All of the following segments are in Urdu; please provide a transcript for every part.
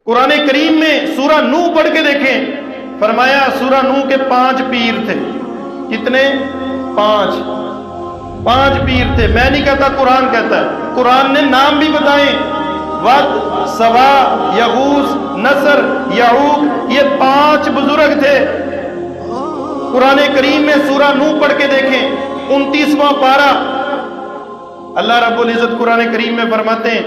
قرآن کریم میں سورہ نوح پڑھ کے دیکھیں، فرمایا سورہ نوح کے 5 پیر تھے۔ کتنے؟ 5 پیر تھے۔ میں نہیں کہتا، قرآن کہتا ہے۔ قرآن نے نام بھی بتائیں، ود، سوا، یغوث، نصر، یعوق، یہ 5 بزرگ تھے۔ قرآن کریم میں سورہ نوح پڑھ کے دیکھیں، 29واں پارہ، اللہ رب العزت قرآن کریم میں فرماتے ہیں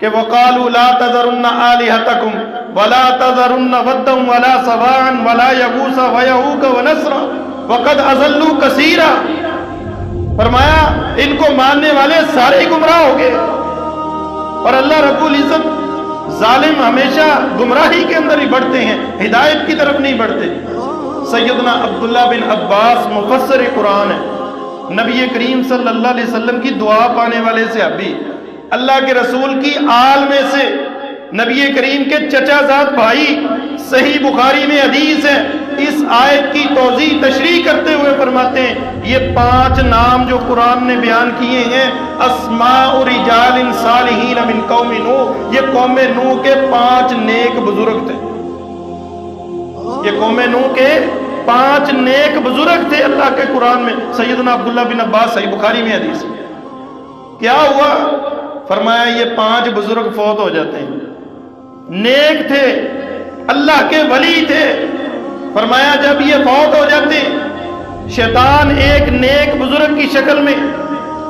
کہ وَقَالُوا لَا تَذَرُنَّ آلِهَتَكُمْ وَلَا تَذَرُنَّ وَدًّا وَلَا سَوَاعًا وَلَا يَغُوثَ وَيَعُوقَ وَنَسْرًا وَقَدْ أَضَلُّوا كَثِيرًا۔ فرمایا ان کو ماننے والے سارے گمراہ ہو گئے۔ اور اللہ رب العزت، ظالم ہمیشہ گمراہی کے اندر ہی بڑھتے ہیں، ہدایت کی طرف نہیں بڑھتے۔ سیدنا عبداللہ بن عباس مفسر قرآن ہے، نبی کریم صلی اللہ علیہ وسلم کی دعا پانے والے صحابی، اللہ کے رسول کی آل میں سے، نبی کریم کے چچا زاد بھائی، صحیح بخاری میں حدیث ہے، اس آیت کی توضیح تشریح کرتے ہوئے فرماتے ہیں یہ 5 نام جو قرآن نے بیان کیے ہیں، اسماء رجال صالحین من قوم نوح، یہ قوم نوح کے 5 نیک بزرگ تھے۔ یہ قوم نوح کے 5 نیک بزرگ تھے اللہ کے قرآن میں۔ سیدنا عبداللہ بن عباس، صحیح بخاری میں حدیث ہے۔ کیا ہوا؟ فرمایا یہ 5 بزرگ فوت ہو جاتے ہیں، نیک تھے، اللہ کے ولی تھے۔ فرمایا جب یہ فوت ہو جاتے ہیں، شیطان ایک نیک بزرگ کی شکل میں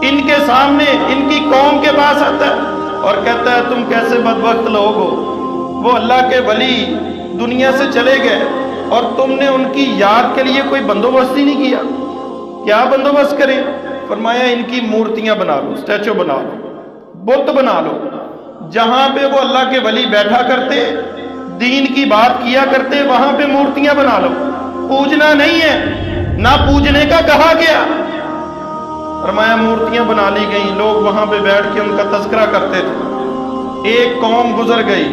ان کے سامنے، ان کی قوم کے پاس آتا ہے اور کہتا ہے تم کیسے بدبخت لوگ ہو، وہ اللہ کے ولی دنیا سے چلے گئے اور تم نے ان کی یاد کے لیے کوئی بندوبست ہی نہیں کیا۔ کیا بندوبست کریں؟ فرمایا ان کی مورتیاں بنا لو، اسٹیچو بنا لو، بت بنا لو، جہاں پہ وہ اللہ کے ولی بیٹھا کرتے، دین کی بات کیا کرتے، وہاں پہ مورتیاں بنا لو۔ پوجنا نہیں ہے، نہ پوجنے کا کہا گیا۔ فرمایا مورتیاں بنا لی گئیں، لوگ وہاں پہ بیٹھ کے ان کا تذکرہ کرتے تھے۔ ایک قوم گزر گئی،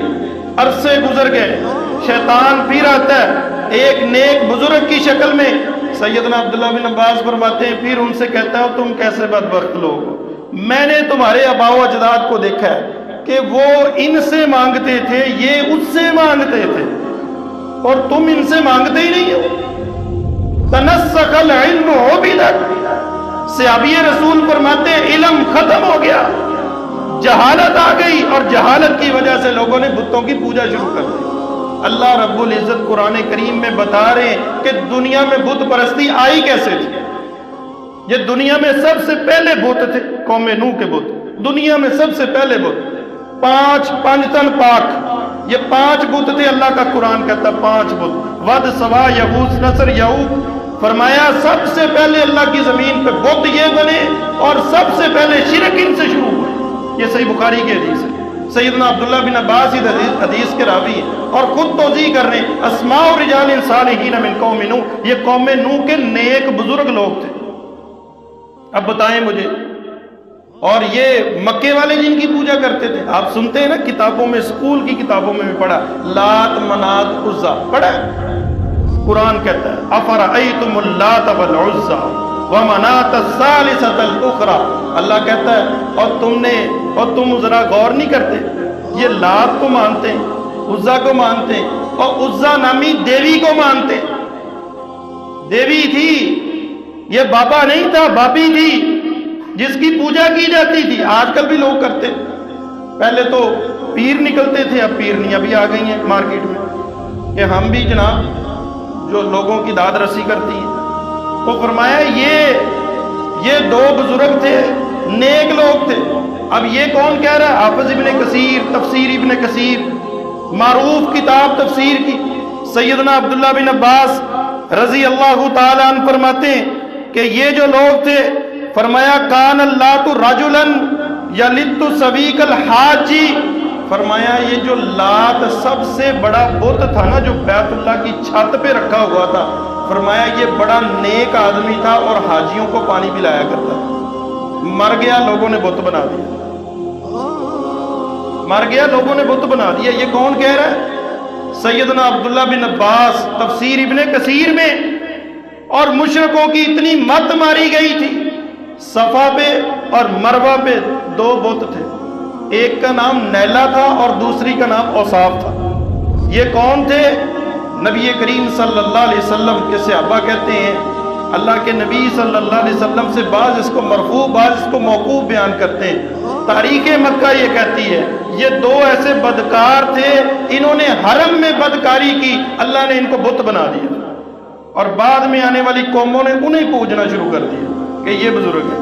عرصے گزر گئے، شیطان پھر آتا ہے ایک نیک بزرگ کی شکل میں۔ سیدنا عبداللہ بن عباس فرماتے ہیں پھر ان سے کہتا ہے تم کیسے بدبخت لوگ ہو، میں نے تمہارے آباء و اجداد کو دیکھا ہے کہ وہ ان سے مانگتے تھے، یہ اس سے مانگتے تھے، اور تم ان سے مانگتے ہی نہیں ہو۔ تنسخ العلم عبدت، صحابی رسول فرماتے ہیں علم ختم ہو گیا، جہالت آ گئی، اور جہالت کی وجہ سے لوگوں نے بتوں کی پوجا شروع کر دی۔ اللہ رب العزت قرآن کریم میں بتا رہے ہیں کہ دنیا میں بت پرستی آئی کیسے تھی۔ یہ دنیا میں سب سے پہلے بت تھے، قوم نوح کے بت، دنیا میں سب سے پہلے بت۔ 5 پنجتن پاک، یہ 5 بت تھے۔ اللہ کا قرآن کہتا 5 بت، ود، سوا، یغوث، نصر، یعوق۔ فرمایا سب سے پہلے اللہ کی زمین پہ بت یہ بنے، اور سب سے پہلے شرک ان سے شروع ہوئے۔ یہ صحیح بخاری کی حدیث ہے۔ سیدنا عبداللہ بن عباس حدیث کے راوی ہیں اور خود توضیح کر رہے ہیں اسماء رجال صالحین من قوم نوح، یہ قوم نوح کے نیک بزرگ لوگ تھے۔ اب بتائیں مجھے، اور یہ مکے والے جن کی پوجا کرتے تھے، آپ سنتے ہیں نا کتابوں میں، اسکول کی کتابوں میں بھی پڑھا، لات، منات، عزا، پڑھا ہے؟ قرآن کہتا ہے افرأیتم اللات والعزا ومنات الثالثۃ الاخری، اللہ کہتا ہے اور تم ذرا غور نہیں کرتے، یہ لات کو مانتے ہیں، عزا کو مانتے ہیں، اور عزا نامی دیوی کو مانتے ہیں۔ دیوی تھی، یہ بابا نہیں تھا، بابی تھی جس کی پوجا کی جاتی تھی۔ آج کل بھی لوگ کرتے، پہلے تو پیر نکلتے تھے، اب پیرنیاں بھی آ گئی ہیں مارکیٹ میں کہ ہم بھی جناب جو لوگوں کی داد رسی کرتی ہیں۔ تو فرمایا یہ 2 بزرگ تھے، نیک لوگ تھے۔ اب یہ کون کہہ رہا ہے؟ حافظ ابن کثیر، تفسیر ابن کثیر، معروف کتاب تفسیر کی، سیدنا عبداللہ بن عباس رضی اللہ تعالیٰ عنہ فرماتے ہیں کہ یہ جو لوگ تھے، فرمایا کان اللات رجلا یلت سویق الحاجی، فرمایا یہ جو لات سب سے بڑا بت تھا نا جو بیت اللہ کی چھت پہ رکھا ہوا تھا، فرمایا یہ بڑا نیک آدمی تھا اور حاجیوں کو پانی پلایا کرتا تھا۔ مر گیا، لوگوں نے بت بنا دیا، مر گیا، لوگوں نے بت بنا دیا۔ یہ کون کہہ رہا ہے؟ سیدنا عبداللہ بن عباس، تفسیر ابن کثیر میں۔ اور مشرکوں کی اتنی مت ماری گئی تھی، صفا پہ اور مروہ پہ 2 بت تھے، ایک کا نام نیلا تھا اور دوسری کا نام اوصاف تھا۔ یہ کون تھے؟ نبی کریم صلی اللہ علیہ وسلم کے صحابہ کہتے ہیں اللہ کے نبی صلی اللہ علیہ وسلم سے بعض اس کو مرفوع بعض اس کو موقوف بیان کرتے ہیں۔ تاریخ مکہ یہ کہتی ہے یہ دو ایسے بدکار تھے، انہوں نے حرم میں بدکاری کی، اللہ نے ان کو بت بنا دیا، اور بعد میں آنے والی قوموں نے انہیں پوجنا شروع کر دیا کہ یہ بزرگ ہیں۔